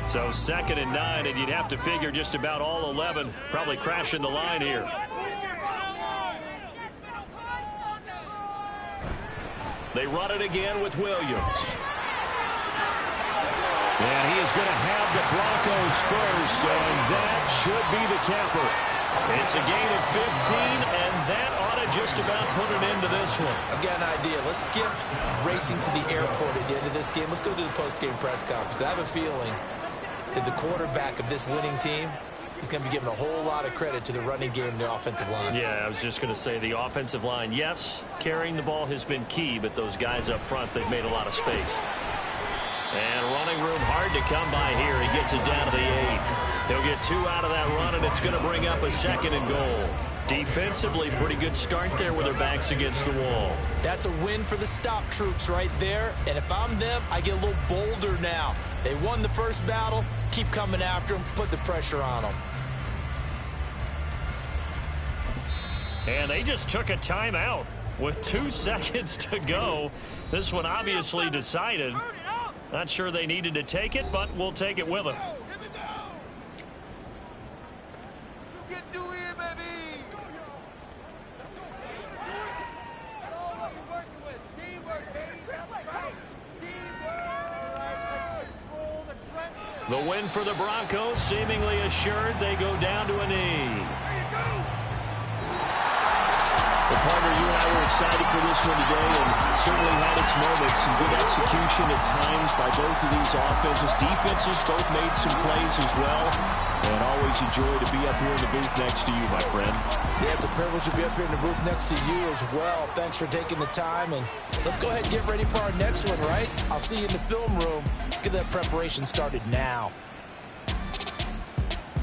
So 2nd and 9, and you'd have to figure just about all 11 probably crashing the line here. They run it again with Williams. And he is going to have the Broncos first, and that should be the capper. It's a gain of 15, and that ought to just about put an end to this one. I've got an idea. Let's skip racing to the airport at the end of this game. Let's go to the post-game press conference. I have a feeling that the quarterback of this winning team is going to be given a whole lot of credit to the running game and the offensive line. Yeah, I was just going to say the offensive line, yes, carrying the ball has been key, but those guys up front, they've made a lot of space. And running room hard to come by here. He gets it down to the 8. He'll get 2 out of that run, and it's going to bring up a 2nd and goal. Defensively, pretty good start there with their backs against the wall. That's a win for the stop troops right there. And if I'm them, I get a little bolder now. They won the first battle. Keep coming after them. Put the pressure on them. And they just took a timeout with 2 seconds to go. This one obviously decided. Not sure they needed to take it, but we'll take it with them. You can do it, baby. That's all what we're working with. Teamwork, baby. That's right. Teamwork. Control the trenches. The win for the Broncos seemingly assured. They go down to a knee. Well, partner, you and I were excited for this one today, and it certainly had its moments. Some good execution at times by both of these offenses. Defenses both made some plays as well, and always a joy to be up here in the booth next to you, my friend. Yeah, it's a privilege to be up here in the booth next to you as well. Thanks for taking the time, and let's go ahead and get ready for our next one, right? I'll see you in the film room. Get that preparation started now.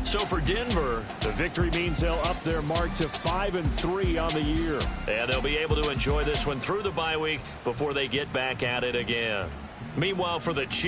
So for Denver, The victory means they'll up their mark to 5-3 on the year. and they'll be able to enjoy this one through the bye week before they get back at it again. Meanwhile, for the Chiefs,